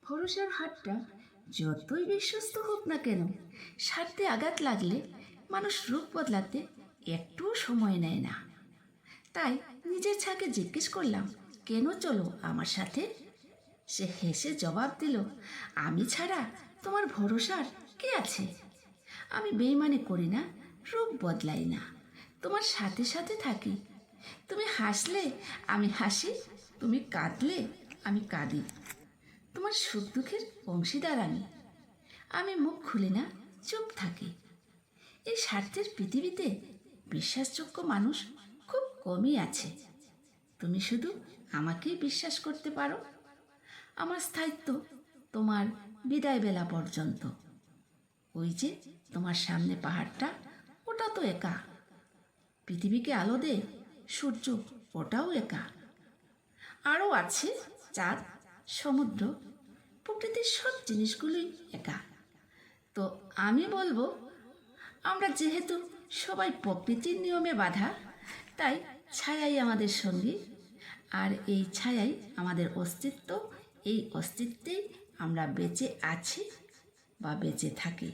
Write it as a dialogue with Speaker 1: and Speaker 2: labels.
Speaker 1: ভরসার হাতটা যতই বিশ্বস্ত হোক না কেন, স্বার্থে আঘাত লাগলে মানুষ রূপ বদলাতে একটুও সময় নেয় না। তাই নিজের ছাকে জিজ্ঞেস করলাম, কেন চলো আমার সাথে? সে হেসে জবাব দিল, আমি ছাড়া তোমার ভরসার কে আছে? আমি বেইমানি করি না, রূপ বদলাই না, তোমার সাথে সাথে থাকি। তুমি হাসলে আমি হাসি, তুমি কাঁদলে আমি কাঁদি। তোমার সুখ দুঃখের অংশীদার আমি মুখ খুলি না, চুপ থাকি। এই স্বার্থের পৃথিবীতে বিশ্বাসযোগ্য মানুষ খুব কমই আছে। তুমি শুধু আমাকেই বিশ্বাস করতে পারো। আমার স্থায়িত্ব তোমার বিদায় বেলা পর্যন্ত। ওই যে তোমার সামনে পাহাড়টা, ওটা তো একা। পৃথিবীকে আলো দে সূর্য, ওটাও একা। আরও আছে চাঁদ, সমুদ্র, প্রকৃতির সব জিনিসগুলোই একা। তো আমি বলবো, আমরা যেহেতু সবাই প্রকৃতির নিয়মে বাঁধা, তাই ছায়াই আমাদের সঙ্গী। আর এই ছায়াই আমাদের অস্তিত্ব। এই অস্তিত্বেই আমরা বেঁচে আছি বা বেঁচে থাকি।